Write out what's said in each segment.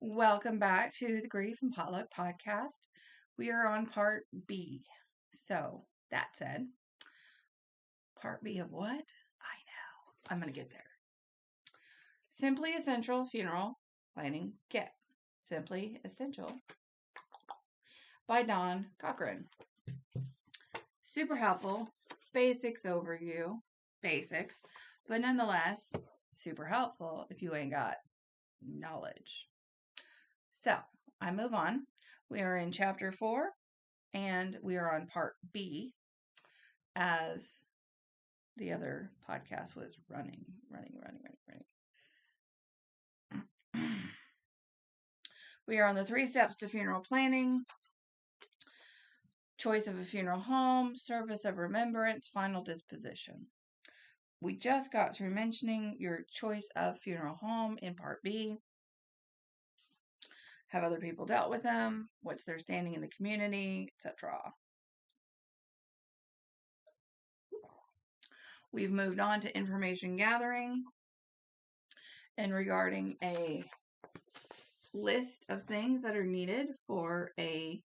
Welcome back to the Grief and Potluck podcast. We are on part B. So, that said, part B of what? I know. I'm going to get there. Simply Essential Funeral Planning Kit. Simply Essential by Dawn Cochran. Super helpful. Basics overview. Basics. But nonetheless, super helpful if you ain't got knowledge. So, I move on. We are in chapter 4, and we are on part B, as the other podcast was running. We are on the 3 steps to funeral planning: choice of a funeral home, service of remembrance, final disposition. We just got through mentioning your choice of funeral home in part B. Have other people dealt with them? What's their standing in the community, etc. We've moved on to information gathering and regarding a list of things that are needed for a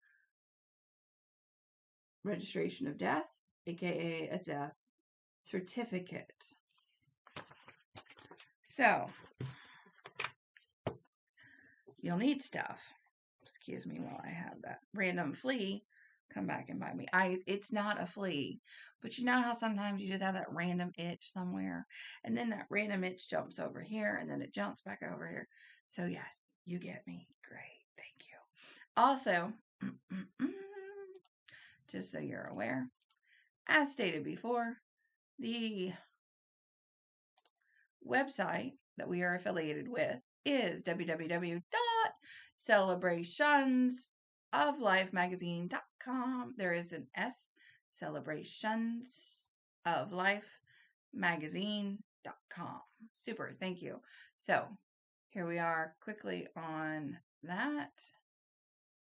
registration of death, aka a death certificate. So, you'll need stuff. Excuse me while I have that random flea come back and bite me. It's not a flea, but you know how sometimes you just have that random itch somewhere, and then that random itch jumps over here, and then it jumps back over here. So yes, you get me. Great, thank you. Also, just so you're aware, as stated before, the website that we are affiliated with is www.celebrationsoflifemagazine.com. There is an S, celebrationsoflifemagazine.com. Super, thank you. So, here we are quickly on that.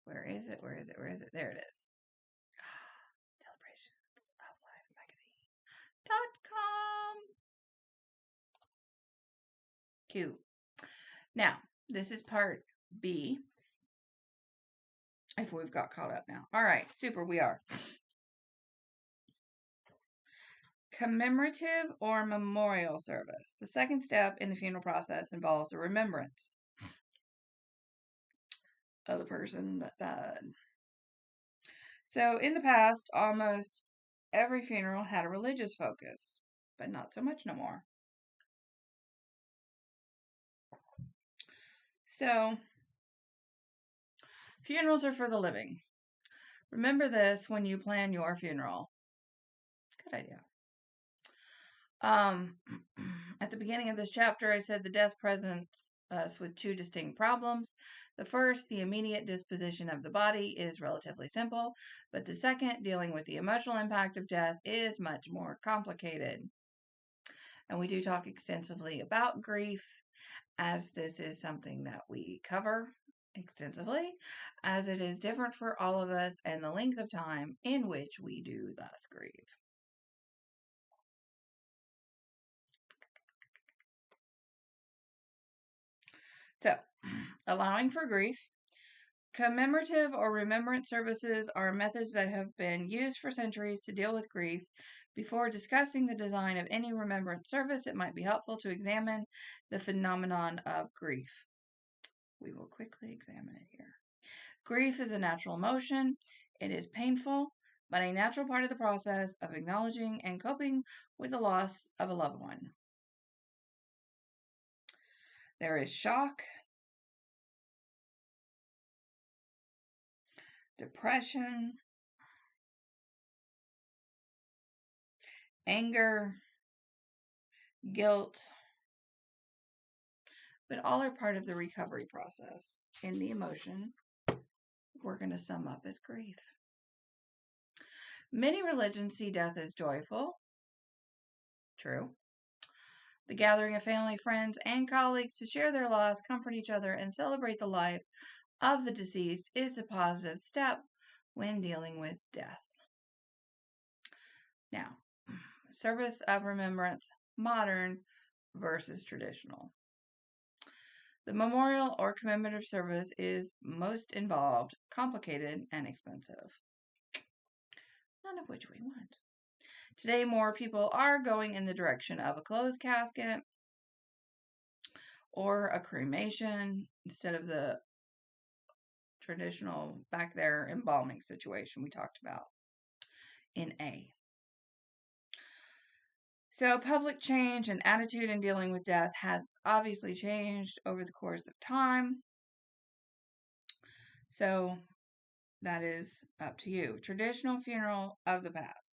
Where is it? There it is. celebrationsoflifemagazine.com. Cute. Now, this is part B. If we've got caught up now. All right, super, we are. Commemorative or memorial service. The second step in the funeral process involves a remembrance of the person that died. So, in the past, almost every funeral had a religious focus, but not so much no more. So, funerals are for the living. Remember this when you plan your funeral. Good idea. At the beginning of this chapter, I said the death presents us with 2 distinct problems. The first, the immediate disposition of the body, is relatively simple, but the second, dealing with the emotional impact of death, is much more complicated. And we do talk extensively about grief, as this is something that we cover extensively, as it is different for all of us and the length of time in which we do thus grieve. So, allowing for grief. Commemorative or remembrance services are methods that have been used for centuries to deal with grief. Before discussing the design of any remembrance service, it might be helpful to examine the phenomenon of grief. We will quickly examine it here. Grief is a natural emotion. It is painful, but a natural part of the process of acknowledging and coping with the loss of a loved one. There is shock, depression, anger, guilt, but all are part of the recovery process. In the emotion, we're going to sum up as grief. Many religions see death as joyful. True. The gathering of family, friends, and colleagues to share their loss, comfort each other, and celebrate the life of the deceased is a positive step when dealing with death. Now, service of remembrance, modern versus traditional. The memorial or commemorative service is most involved, complicated, and expensive. None of which we want. Today, more people are going in the direction of a closed casket or a cremation instead of the traditional back there embalming situation we talked about in A. So, public change and attitude in dealing with death has obviously changed over the course of time. So, that is up to you. Traditional funeral of the past.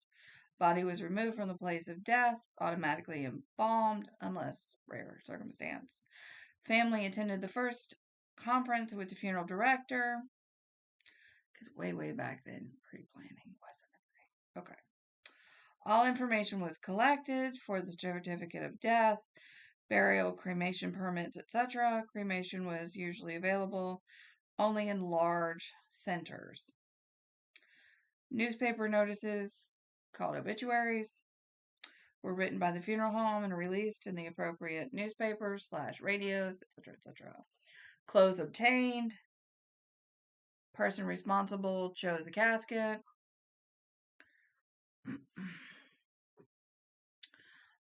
Body was removed from the place of death, automatically embalmed, unless rare circumstance. Family attended the first conference with the funeral director. Because way back then, pre-planning wasn't a thing. Okay. All information was collected for the certificate of death, burial, cremation permits, etc. Cremation was usually available only in large centers. Newspaper notices, called obituaries, were written by the funeral home and released in the appropriate newspapers / radios, etc., etc. Clothes obtained. Person responsible chose a casket.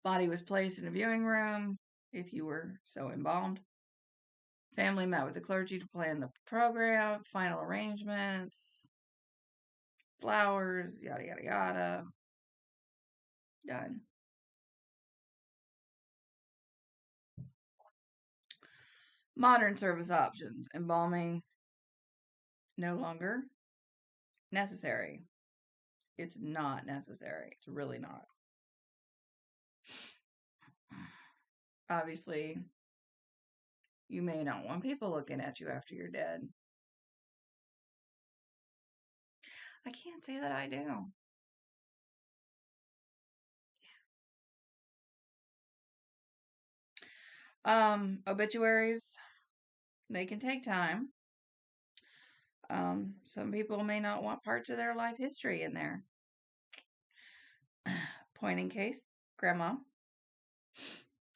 Body was placed in a viewing room, if you were so embalmed. Family met with the clergy to plan the program, final arrangements, flowers, yada, yada, yada. Done. Modern service options. Embalming, no longer necessary. It's not necessary. It's really not. Obviously, you may not want people looking at you after you're dead. I can't say that I do. Obituaries, they can take time. Some people may not want parts of their life history in there. Point in case, Grandma,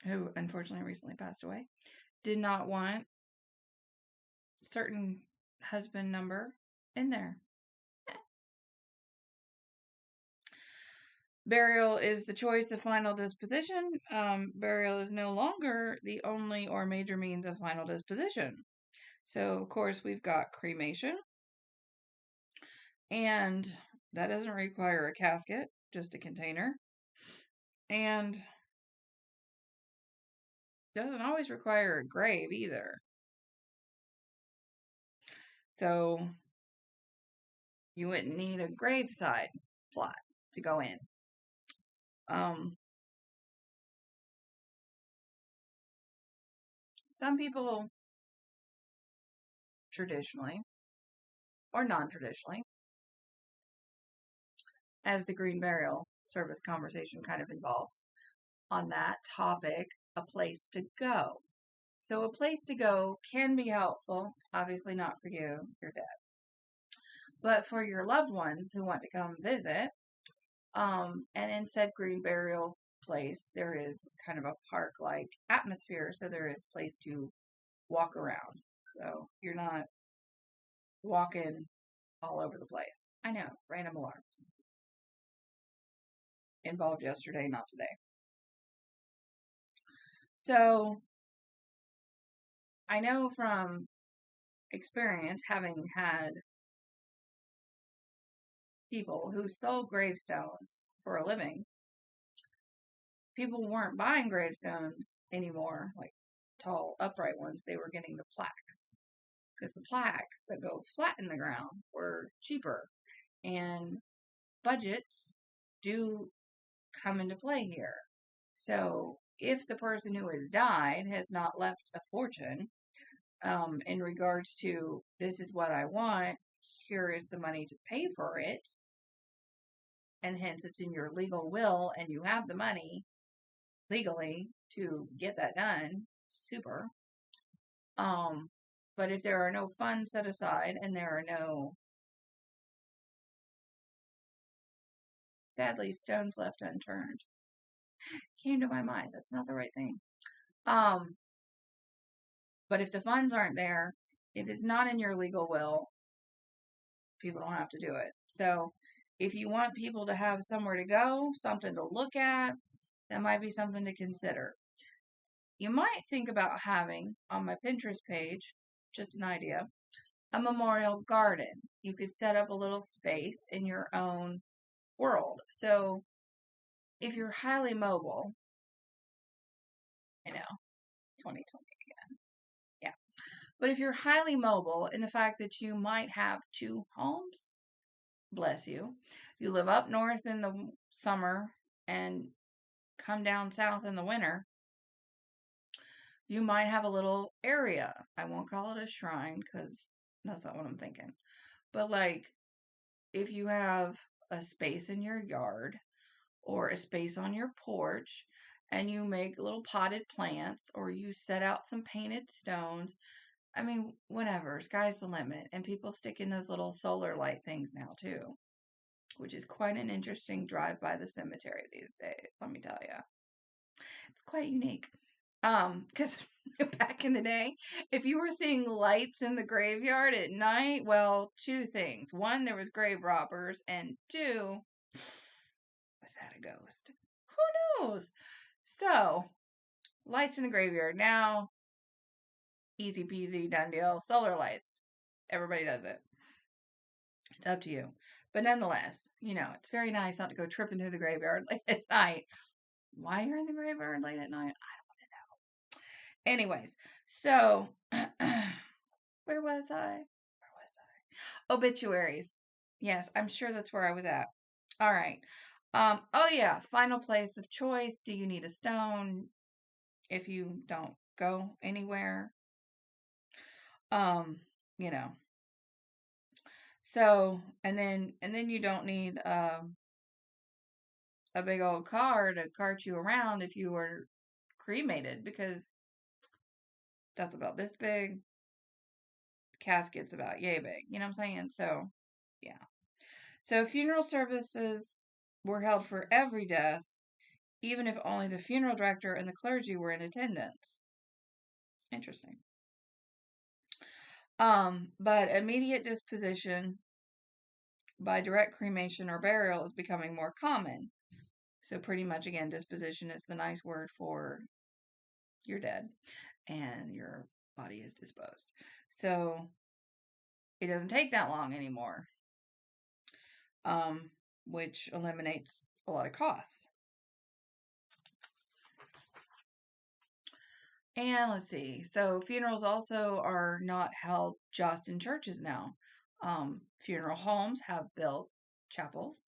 who unfortunately recently passed away, did not want certain husband number in there. Burial is the choice of final disposition. Burial is no longer the only or major means of final disposition. So, of course, we've got cremation. And that doesn't require a casket, just a container. And doesn't always require a grave either. So, you wouldn't need a graveside plot to go in. Some people traditionally or non-traditionally, as the green burial service conversation kind of involves on that topic, a place to go. So a place to go can be helpful, obviously not for you, you're dead. But for your loved ones who want to come visit, and in said green burial place, there is kind of a park-like atmosphere, so there is place to walk around. So you're not walking all over the place. I know, random alarms. Involved yesterday, not today. So I know from experience, having had people who sold gravestones for a living, people weren't buying gravestones anymore, like tall, upright ones. They were getting the plaques because the plaques that go flat in the ground were cheaper. And budgets do come into play here. So if the person who has died has not left a fortune, in regards to this is what I want, here is the money to pay for it, and hence it's in your legal will and you have the money legally to get that done, super. But if there are no funds set aside and there are no, sadly, stones left unturned, came to my mind. That's not the right thing. Um, but if the funds aren't there, if it's not in your legal will, people don't have to do it. So if you want people to have somewhere to go, something to look at, that might be something to consider. You might think about having on my Pinterest page, just an idea, a memorial garden. You could set up a little space in your own world. So if you're highly mobile, I know, 2020 again. Yeah. But if you're highly mobile in the fact that you might have two homes, bless you, you live up north in the summer and come down south in the winter, you might have a little area. I won't call it a shrine because that's not what I'm thinking. But like, if you have a space in your yard or a space on your porch and you make little potted plants or you set out some painted stones, I mean, whatever, sky's the limit. And people stick in those little solar light things now too, which is quite an interesting drive by the cemetery these days, let me tell you. It's quite unique. Because back in the day, if you were seeing lights in the graveyard at night, well, two things. One, there was grave robbers, and two, was that a ghost? Who knows? So, lights in the graveyard. Now, easy peasy, done deal. Solar lights. Everybody does it. It's up to you. But nonetheless, it's very nice not to go tripping through the graveyard late at night. Why you're in the graveyard late at night, I don't want to know. Anyways, so where was I? Obituaries. Yes, I'm sure that's where I was at. All right. Oh yeah, final place of choice. Do you need a stone if you don't go anywhere? Um, you know. So, and then you don't need a big old car to cart you around if you were cremated because that's about this big. Casket's about yay big. You know what I'm saying? So, yeah. So funeral services were held for every death, even if only the funeral director and the clergy were in attendance. Interesting. But immediate disposition by direct cremation or burial is becoming more common. So pretty much again, disposition is the nice word for you're dead and your body is disposed. So it doesn't take that long anymore, um, which eliminates a lot of costs. And let's see. So funerals also are not held just in churches now. Funeral homes have built chapels,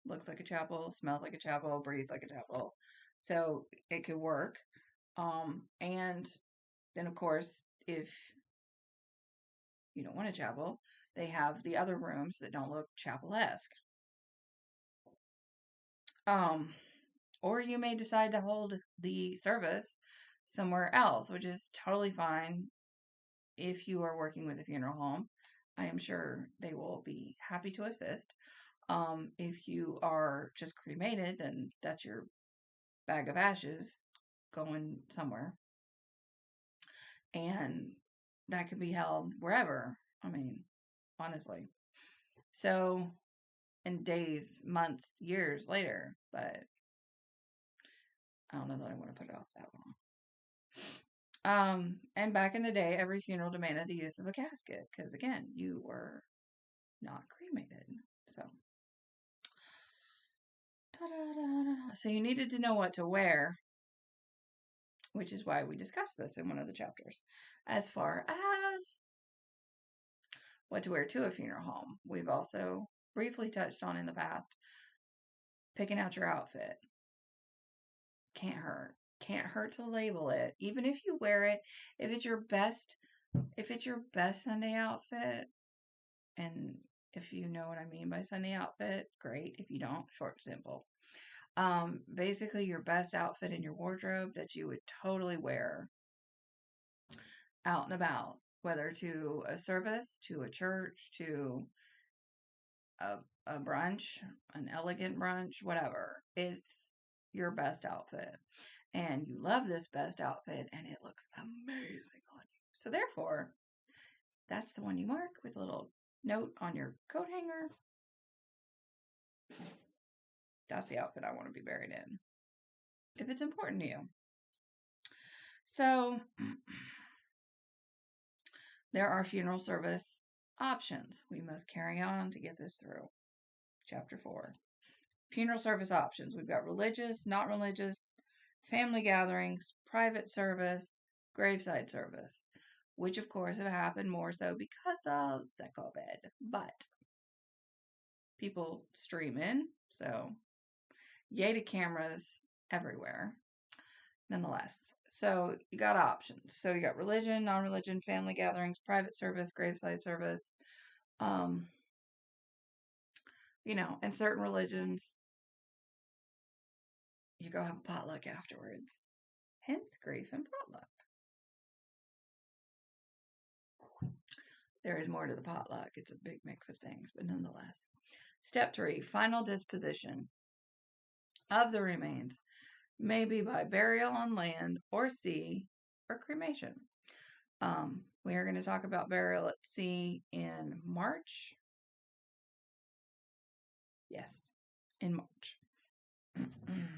looks like a chapel, smells like a chapel, breathes like a chapel. So it could work. And then of course, if you don't want a chapel, they have the other rooms that don't look chapel-esque. Um, or you may decide to hold the service somewhere else, which is totally fine if you are working with a funeral home. I am sure they will be happy to assist. If you are just cremated, then that's your bag of ashes going somewhere. And that can be held wherever. I mean, honestly. So, in days, months, years later, but I don't know that I want to put it off that long. And back in the day, every funeral demanded the use of a casket because, again, you were not cremated. So, so you needed to know what to wear, which is why we discussed this in one of the chapters. As far as what to wear to a funeral home, we've also briefly touched on in the past picking out your outfit. Can't hurt. Can't hurt to label it. Even if you wear it, if it's your best Sunday outfit, and if you know what I mean by Sunday outfit, great. If you don't, short, simple. Basically your best outfit in your wardrobe that you would totally wear out and about, whether to a service, to a church, to a brunch, an elegant brunch, whatever. your best outfit. And you love this best outfit and it looks amazing on you. So therefore, that's the one you mark with a little note on your coat hanger. That's the outfit I want to be buried in, if it's important to you. So, there are funeral service options. We must carry on to get this through. Chapter 4. Funeral service options. We've got religious, not religious, family gatherings, private service, graveside service, which of course have happened more so because of the COVID. But people stream in, so yay to cameras everywhere. Nonetheless, so you got options. So you got religion, non-religion, family gatherings, private service, graveside service. In certain religions, you go have a potluck afterwards. Hence grief and potluck. There is more to the potluck. It's a big mix of things, but nonetheless. Step 3, final disposition of the remains may be by burial on land or sea or cremation. We are going to talk about burial at sea in March. Yes, in March.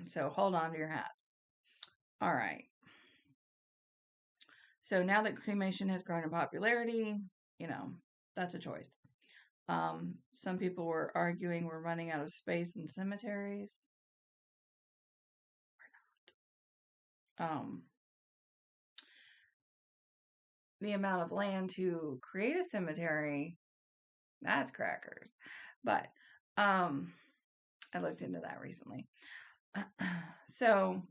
So hold on to your hats. All right. So now that cremation has grown in popularity, that's a choice. Some people were arguing we're running out of space in cemeteries. We're not. The amount of land to create a cemetery, that's crackers. But I looked into that recently. So,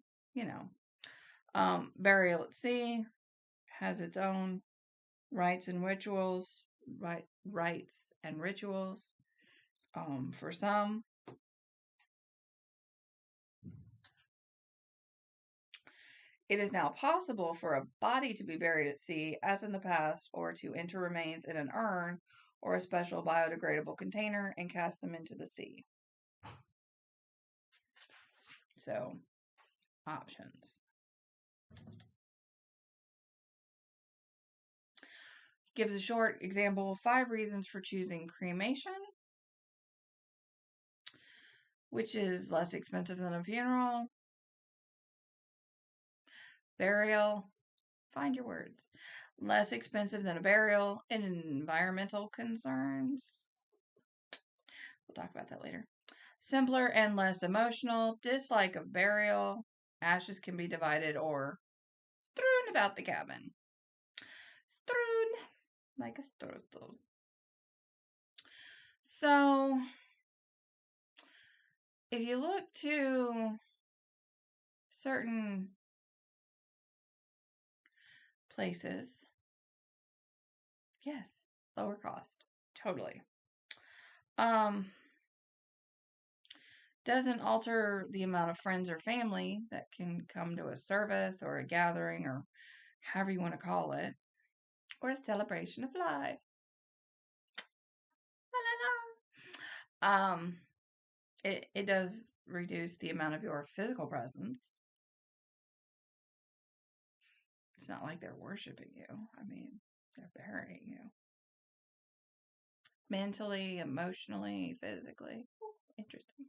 burial at sea has its own rites and rituals. Rites and rituals. For some, it is now possible for a body to be buried at sea, as in the past, or to enter remains in an urn or a special biodegradable container and cast them into the sea. So, options. Gives a short example of 5 reasons for choosing cremation, which is less expensive than a funeral. Burial, find your words. Less expensive than a burial. And environmental concerns. We'll talk about that later. Simpler and less emotional. Dislike of burial. Ashes can be divided or strewn about the cabin. Strewn like a strudel. So, if you look to certain places, yes, lower cost. Totally. Doesn't alter the amount of friends or family that can come to a service or a gathering or however you want to call it, or a celebration of life. La, la, la. It does reduce the amount of your physical presence. It's not like they're worshiping you. I mean, they're burying you. Mentally, emotionally, physically. Interesting.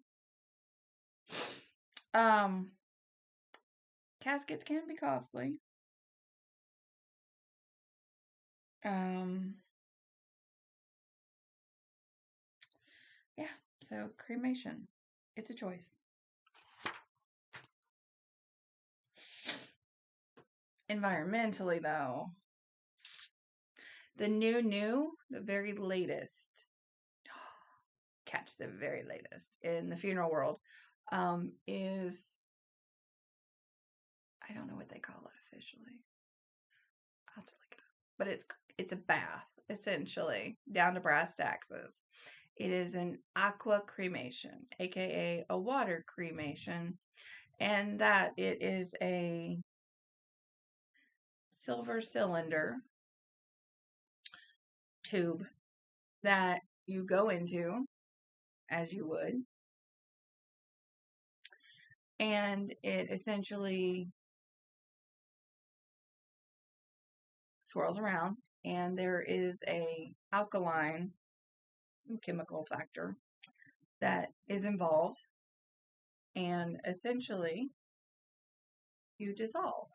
Caskets can be costly. Yeah, so cremation. It's a choice. Environmentally, though, the the very latest, catch the very latest in the funeral world, is, I don't know what they call it officially. I'll have to look it up. But it's a bath, essentially, down to brass taxes. It is an aqua cremation, aka a water cremation, and that it is a silver cylinder tube that you go into, as you would, and it essentially swirls around, and there is a alkaline, some chemical factor that is involved, and essentially you dissolve.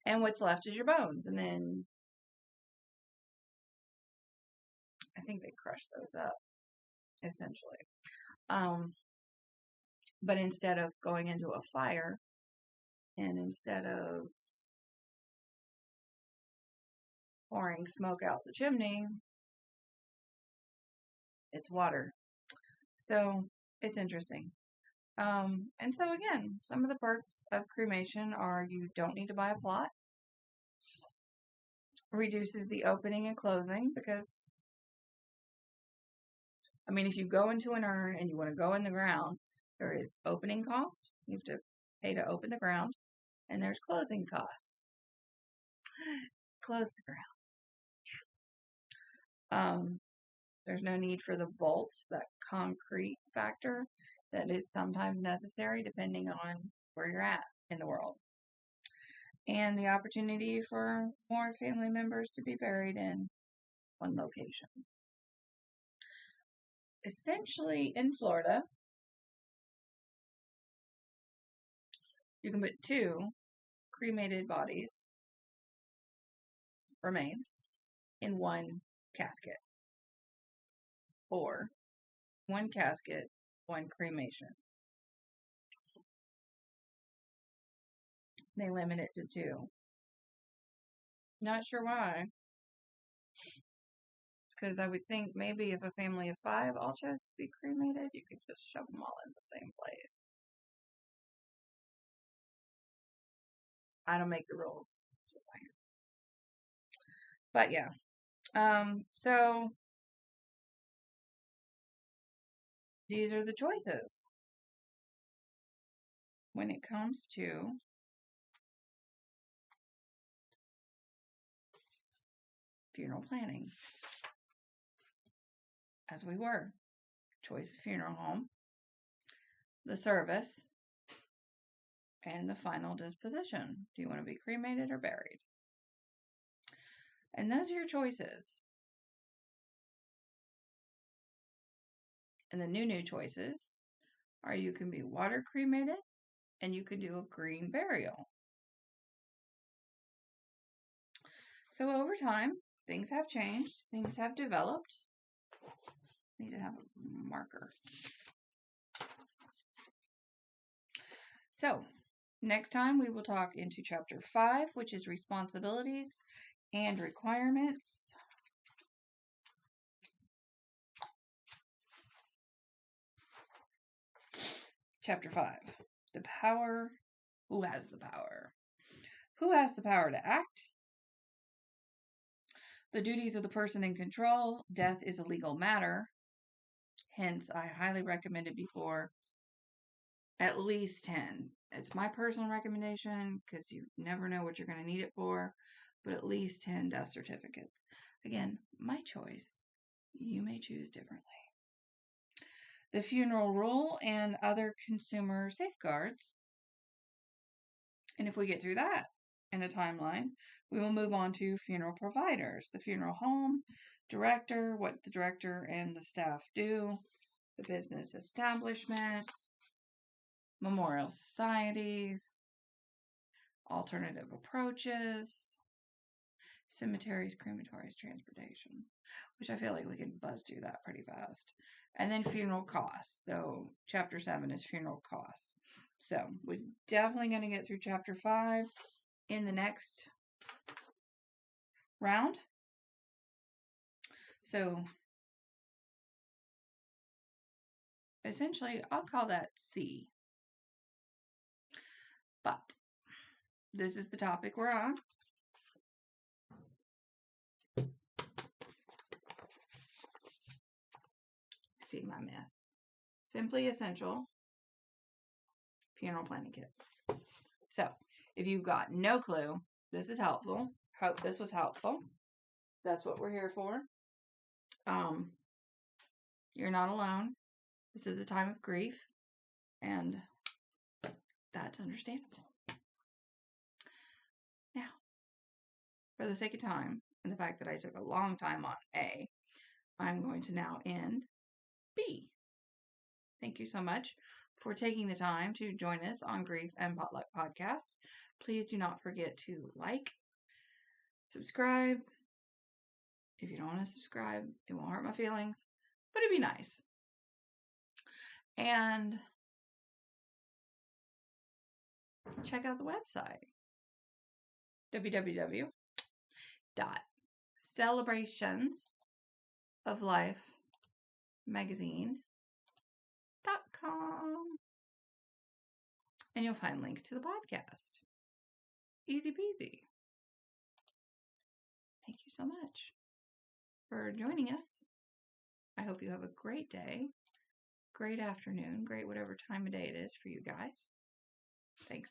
And what's left is your bones, and then I think they crush those up, essentially. But instead of going into a fire, and instead of pouring smoke out the chimney, it's water. So it's interesting. And so again, some of the perks of cremation are you don't need to buy a plot, reduces the opening and closing, because I mean, if you go into an urn and you want to go in the ground, there is opening cost. You have to pay to open the ground, and there's closing costs. Close the ground. There's no need for the vault, that concrete factor that is sometimes necessary depending on where you're at in the world. And the opportunity for more family members to be buried in one location. Essentially, in Florida, you can put 2 cremated bodies, remains, in one casket. Or 1 casket, 1 cremation. They limit it to 2. Not sure why. Because I would think maybe if a family of 5 all chose to be cremated, you could just shove them all in the same place. I don't make the rules. Just saying. But yeah. So these are the choices when it comes to funeral planning. As we were. Choice of funeral home, the service, and the final disposition. Do you want to be cremated or buried? And those are your choices. And the new choices are you can be water cremated and you can do a green burial. So over time, things have changed, things have developed. Need to have a marker. So next time we will talk into chapter 5, which is responsibilities and requirements. Chapter 5, the power. Who has the power? Who has the power to act? The duties of the person in control. Death is a legal matter. Hence, I highly recommended before at least 10. It's my personal recommendation because you never know what you're going to need it for, but at least 10 death certificates. Again, my choice. You may choose differently. The funeral rule and other consumer safeguards. And if we get through that in a timeline, we will move on to funeral providers, the funeral home, director, what the director and the staff do, the business establishment, memorial societies, alternative approaches, cemeteries, crematories, transportation, which I feel like we can buzz through that pretty fast. And then funeral costs. So chapter 7 is funeral costs. So we're definitely going to get through chapter 5 in the next round. So essentially, I'll call that C. But this is the topic we're on. See my mess. Simply Essential Funeral Planning Kit. So, if you've got no clue, this is helpful. Hope this was helpful. That's what we're here for. You're not alone. This is a time of grief. And that's understandable. Now, for the sake of time and the fact that I took a long time on A, I'm going to now end B. Thank you so much for taking the time to join us on Grief and Potluck Podcast. Please do not forget to like, subscribe. If you don't want to subscribe, it won't hurt my feelings, but it'd be nice. And check out the website, www.celebrationsoflifemagazine.com. And you'll find links to the podcast. Easy peasy. Thank you so much for joining us. I hope you have a great day, great afternoon, great whatever time of day it is for you guys. Thanks.